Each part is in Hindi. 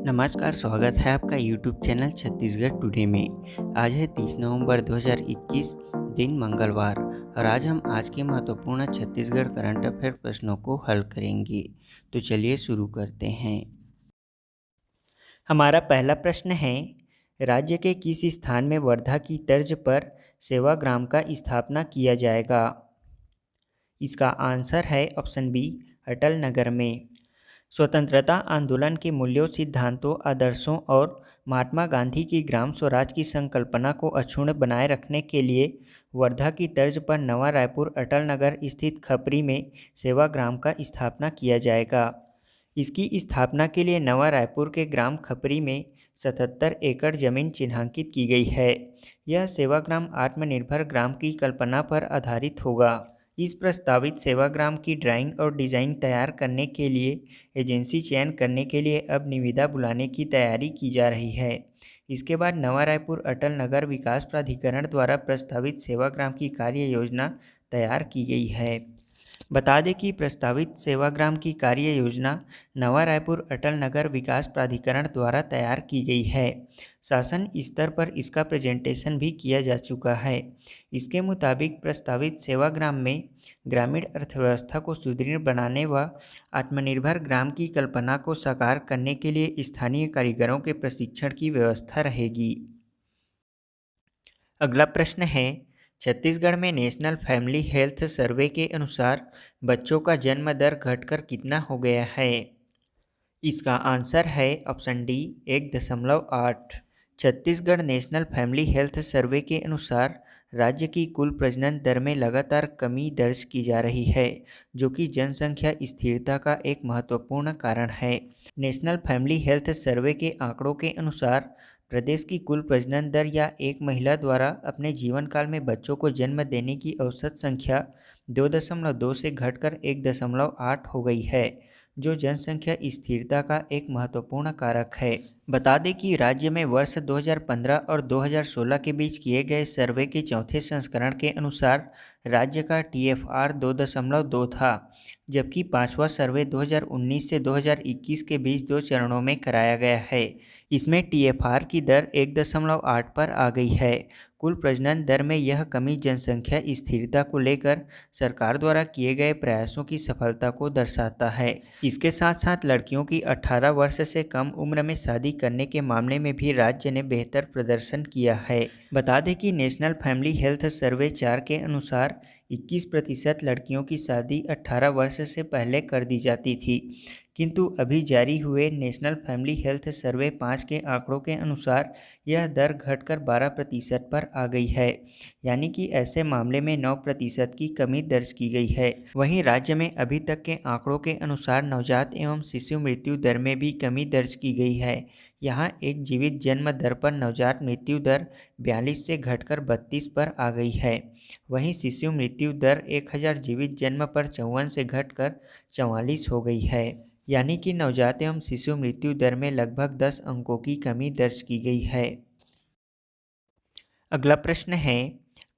नमस्कार, स्वागत है आपका यूट्यूब चैनल छत्तीसगढ़ टुडे में। आज है 30 नवंबर 2021, दिन मंगलवार, और आज के महत्वपूर्ण छत्तीसगढ़ करंट अफेयर प्रश्नों को हल करेंगे। तो चलिए शुरू करते हैं। हमारा पहला प्रश्न है, राज्य के किस स्थान में वर्धा की तर्ज पर सेवाग्राम का स्थापना किया जाएगा? इसका आंसर है ऑप्शन बी, अटल नगर में। स्वतंत्रता आंदोलन के मूल्यों, सिद्धांतों, आदर्शों और महात्मा गांधी की ग्राम स्वराज की संकल्पना को अक्षुण्ण बनाए रखने के लिए वर्धा की तर्ज पर नवा रायपुर अटल नगर स्थित खपरी में सेवाग्राम का स्थापना किया जाएगा। इसकी स्थापना के लिए नवा रायपुर के ग्राम खपरी में 77 एकड़ जमीन चिन्हांकित की गई है। यह सेवाग्राम आत्मनिर्भर ग्राम की कल्पना पर आधारित होगा। इस प्रस्तावित सेवाग्राम की ड्राइंग और डिज़ाइन तैयार करने के लिए एजेंसी चयन करने के लिए अब निविदा बुलाने की तैयारी की जा रही है। इसके बाद नवा रायपुर अटल नगर विकास प्राधिकरण द्वारा प्रस्तावित सेवाग्राम की कार्य योजना तैयार की गई है। बता दें कि प्रस्तावित सेवाग्राम की कार्य योजना नवा रायपुर अटल नगर विकास प्राधिकरण द्वारा तैयार की गई है। शासन स्तर पर इसका प्रेजेंटेशन भी किया जा चुका है। इसके मुताबिक प्रस्तावित सेवाग्राम में ग्रामीण अर्थव्यवस्था को सुदृढ़ बनाने व आत्मनिर्भर ग्राम की कल्पना को साकार करने के लिए स्थानीय कारीगरों के प्रशिक्षण की व्यवस्था रहेगी। अगला प्रश्न है, छत्तीसगढ़ में नेशनल फैमिली हेल्थ सर्वे के अनुसार बच्चों का जन्म दर घटकर कितना हो गया है? इसका आंसर है option D, 1.8। Chhattisgarh national family health survey के अनुसार राज्य की कुल प्रजनन दर में लगातार कमी दर्ज की जा रही है, जो कि जनसंख्या स्थिरता का एक महत्वपूर्ण कारण है। नेशनल फैमिली हेल्थ सर्वे के आंकड़ों के अनुसार प्रदेश की कुल प्रजनन दर या एक महिला द्वारा अपने जीवन काल में बच्चों को जन्म देने की औसत संख्या 2.2 से घटकर 1.8 हो गई है, जो जनसंख्या स्थिरता का एक महत्वपूर्ण कारक है। बता दें कि राज्य में वर्ष 2015 और 2016 के बीच किए गए सर्वे के चौथे संस्करण के अनुसार राज्य का TFR 2.2 था, जबकि पांचवा सर्वे 2019 से 2021 के बीच 2 चरणों में कराया गया है। इसमें TFR की दर 1.8 पर आ गई है। कुल प्रजनन दर में यह कमी जनसंख्या स्थिरता को लेकर सरकार द्वारा किए गए प्रयासों की सफलता को दर्शाता है। इसके साथ साथ लड़कियों की 18 वर्ष से कम उम्र में शादी करने के मामले में भी राज्य ने बेहतर प्रदर्शन किया है। बता दें कि नेशनल फैमिली हेल्थ सर्वे 4 के अनुसार 21% लड़कियों की शादी 18 वर्ष से पहले कर दी जाती थी, किंतु अभी जारी हुए नेशनल फैमिली हेल्थ सर्वे 5 के आंकड़ों के अनुसार यह दर घटकर 12% पर आ गई है, यानी कि ऐसे मामले में 9% की कमी दर्ज की गई है। वहीं राज्य में अभी तक के आंकड़ों के अनुसार नवजात एवं शिशु मृत्यु दर में भी कमी दर्ज की गई है। यहाँ एक जीवित जन्म दर पर नवजात मृत्यु दर 42 से घटकर 32 पर आ गई है। वहीं शिशु मृत्यु दर 1000 जीवित जन्म पर 54 से घटकर 44 हो गई है, यानी कि नवजात एवं शिशु मृत्यु दर में लगभग 10 अंकों की कमी दर्ज की गई है। अगला प्रश्न है,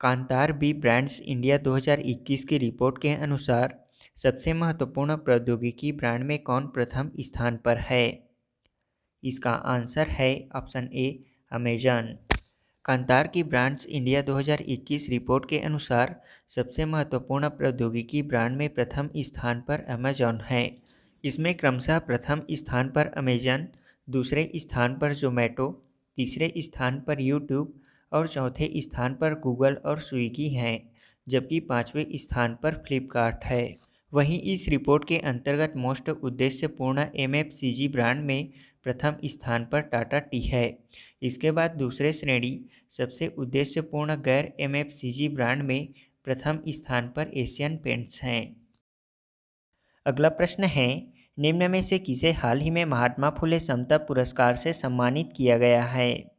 कांतार बी ब्रांड्स इंडिया 2021 की रिपोर्ट के अनुसार सबसे महत्वपूर्ण प्रौद्योगिकी ब्रांड में कौन प्रथम स्थान पर है? इसका आंसर है ऑप्शन ए, अमेजन। कांतार की ब्रांड्स इंडिया 2021 रिपोर्ट के अनुसार सबसे महत्वपूर्ण प्रौद्योगिकी ब्रांड में प्रथम स्थान पर अमेजॉन है। इसमें क्रमशः प्रथम स्थान पर अमेजन, दूसरे स्थान पर जोमेटो, तीसरे स्थान पर यूट्यूब और चौथे स्थान पर गूगल और स्विगी हैं, जबकि पाँचवें स्थान पर फ्लिपकार्ट है। वहीं इस रिपोर्ट के अंतर्गत मोस्ट उद्देश्यपूर्ण MFCG ब्रांड में प्रथम स्थान पर टाटा टी है। इसके बाद दूसरे श्रेणी सबसे उद्देश्यपूर्ण गैर MFCG ब्रांड में प्रथम स्थान पर एशियन पेंट्स हैं। अगला प्रश्न है, निम्न में से किसे हाल ही में महात्मा फुले समता पुरस्कार से सम्मानित किया गया है?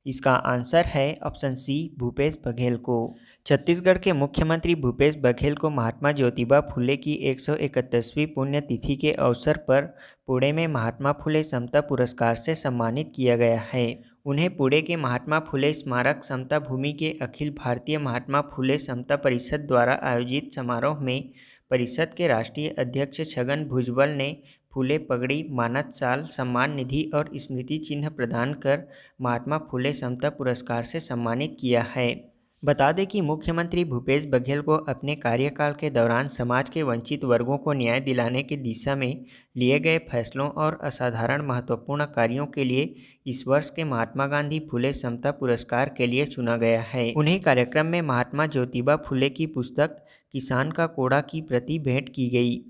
इसका आंसर है ऑप्शन सी, भूपेश बघेल को। छत्तीसगढ़ के मुख्यमंत्री भूपेश बघेल को महात्मा ज्योतिबा फुले की 131वीं पुण्यतिथि के अवसर पर पुणे में महात्मा फुले समता पुरस्कार से सम्मानित किया गया है। उन्हें पुणे के महात्मा फुले स्मारक समता भूमि के अखिल भारतीय महात्मा फुले समता परिषद द्वारा आयोजित समारोह में परिषद के राष्ट्रीय अध्यक्ष छगन भुजबल ने फुले पगड़ी, मानद शाल, सम्मान निधि और स्मृति चिन्ह प्रदान कर महात्मा फुले समता पुरस्कार से सम्मानित किया है। बता दें कि मुख्यमंत्री भूपेश बघेल को अपने कार्यकाल के दौरान समाज के वंचित वर्गों को न्याय दिलाने की दिशा में लिए गए फैसलों और असाधारण महत्वपूर्ण कार्यों के लिए इस वर्ष के महात्मा गांधी फुले समता पुरस्कार के लिए चुना गया है। उन्हें कार्यक्रम में महात्मा ज्योतिबा फुले की पुस्तक किसान का कोड़ा की प्रति भेंट की गई।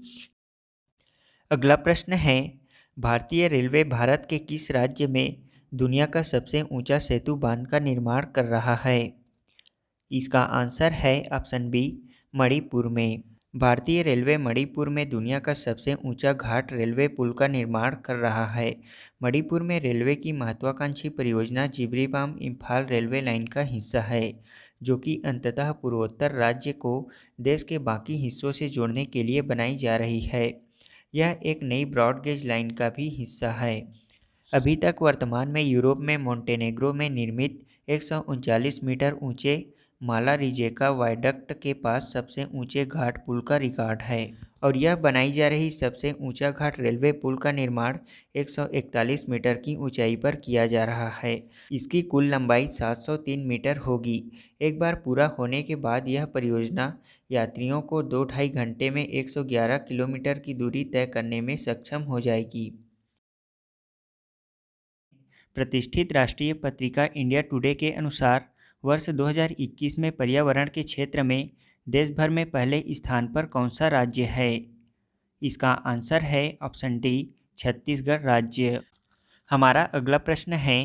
अगला प्रश्न है, भारतीय रेलवे भारत के किस राज्य में दुनिया का सबसे ऊंचा सेतु बांध का निर्माण कर रहा है? इसका आंसर है ऑप्शन बी, मणिपुर में। भारतीय रेलवे मणिपुर में दुनिया का सबसे ऊंचा घाट रेलवे पुल का निर्माण कर रहा है। मणिपुर में रेलवे की महत्वाकांक्षी परियोजना जिब्रीबाम इम्फाल रेलवे लाइन का हिस्सा है, जो कि अंततः पूर्वोत्तर राज्य को देश के बाकी हिस्सों से जोड़ने के लिए बनाई जा रही है। यह एक नई ब्रॉडगेज लाइन का भी हिस्सा है। अभी तक वर्तमान में यूरोप में मोंटेनेग्रो में निर्मित 139 मीटर ऊंचे माला रिजेका वायडक्ट के पास सबसे ऊंचे घाट पुल का रिकॉर्ड है और यह बनाई जा रही सबसे ऊंचा घाट रेलवे पुल का निर्माण 141 मीटर की ऊंचाई पर किया जा रहा है। इसकी कुल लंबाई 703 मीटर होगी। एक बार पूरा होने के बाद यह परियोजना यात्रियों को 2-2.5 घंटे में 111 किलोमीटर की दूरी तय करने में सक्षम हो जाएगी। प्रतिष्ठित राष्ट्रीय पत्रिका इंडिया टुडे के अनुसार वर्ष 2021 में पर्यावरण के क्षेत्र में देश भर में पहले स्थान पर कौन सा राज्य है? इसका आंसर है ऑप्शन डी, छत्तीसगढ़ राज्य। हमारा अगला प्रश्न है,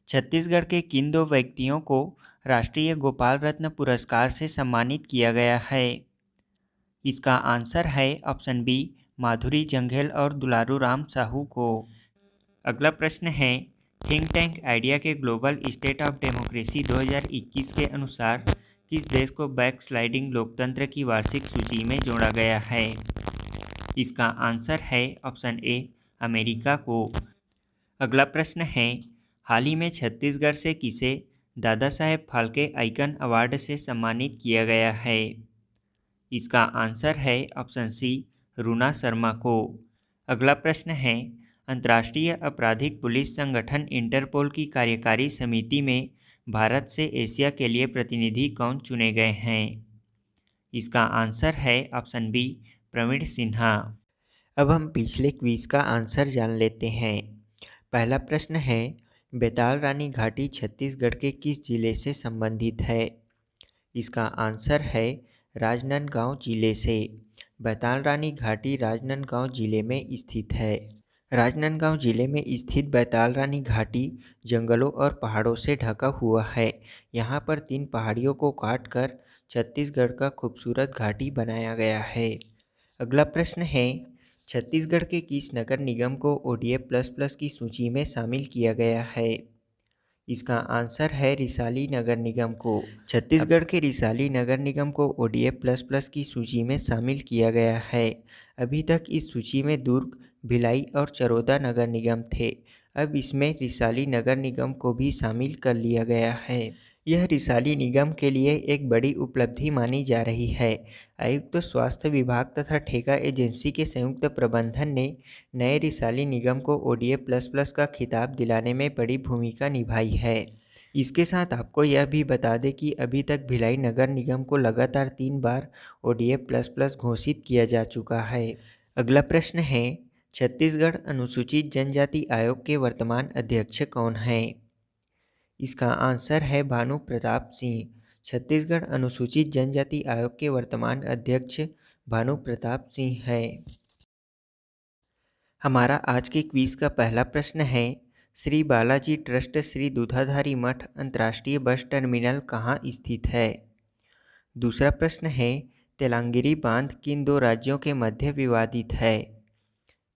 छत्तीसगढ़ के किन 2 व्यक्तियों को राष्ट्रीय गोपाल रत्न पुरस्कार से सम्मानित किया गया है? इसका आंसर है ऑप्शन बी, माधुरी जंघेल और दुलारू राम साहू को। अगला प्रश्न है, थिंक टैंक आइडिया के ग्लोबल स्टेट ऑफ डेमोक्रेसी 2021 के अनुसार किस देश को बैकस्लाइडिंग लोकतंत्र की वार्षिक सूची में जोड़ा गया है? इसका आंसर है ऑप्शन ए, अमेरिका को। अगला प्रश्न है, हाल ही में छत्तीसगढ़ से किसे दादा साहेब फाल्के आइकन अवार्ड से सम्मानित किया गया है? इसका आंसर है ऑप्शन सी, रूना शर्मा को। अगला प्रश्न है, अंतर्राष्ट्रीय आपराधिक पुलिस संगठन इंटरपोल की कार्यकारी समिति में भारत से एशिया के लिए प्रतिनिधि कौन चुने गए हैं? इसका आंसर है ऑप्शन बी, प्रवीण सिन्हा। अब हम पिछले क्विज का आंसर जान लेते हैं। पहला प्रश्न है, बेताल रानी घाटी छत्तीसगढ़ के किस जिले से संबंधित है? इसका आंसर है राजनांदगांव जिले से। बेताल रानी घाटी राजनांदगांव जिले में स्थित है। राजनांदगांव जिले में स्थित बेताल रानी घाटी जंगलों और पहाड़ों से ढका हुआ है। यहाँ पर 3 पहाड़ियों को काटकर छत्तीसगढ़ का खूबसूरत घाटी बनाया गया है। अगला प्रश्न है, छत्तीसगढ़ के किस नगर निगम को ODF++ की सूची में शामिल किया गया है? इसका आंसर है रिसाली नगर निगम को। छत्तीसगढ़ के रिसाली नगर निगम को ODF++ की सूची में शामिल किया गया है। अभी तक इस सूची में दुर्ग, भिलाई और चरोदा नगर निगम थे। अब इसमें रिसाली नगर निगम को भी शामिल कर लिया गया है। यह रिसाली निगम के लिए एक बड़ी उपलब्धि मानी जा रही है। आयुक्त स्वास्थ्य विभाग तथा ठेका एजेंसी के संयुक्त प्रबंधन ने नए रिसाली निगम को ODF++ का खिताब दिलाने में बड़ी भूमिका निभाई है। इसके साथ आपको यह भी बता दें कि अभी तक भिलाई नगर निगम को लगातार 3 बार ODF++ घोषित किया जा चुका है। अगला प्रश्न है, छत्तीसगढ़ अनुसूचित जनजाति आयोग के वर्तमान अध्यक्ष कौन हैं? इसका आंसर है भानु प्रताप सिंह। छत्तीसगढ़ अनुसूचित जनजाति आयोग के वर्तमान अध्यक्ष भानु प्रताप सिंह है। हमारा आज के क्विज का पहला प्रश्न है, श्री बालाजी ट्रस्ट श्री दूधाधारी मठ अंतर्राष्ट्रीय बस टर्मिनल कहाँ स्थित है? दूसरा प्रश्न है, तेलांगिरी बांध किन 2 राज्यों के मध्य विवादित है?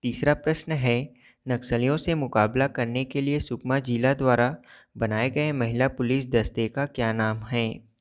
तीसरा प्रश्न है, नक्सलियों से मुकाबला करने के लिए सुकमा जिला द्वारा बनाए गए महिला पुलिस दस्ते का क्या नाम है?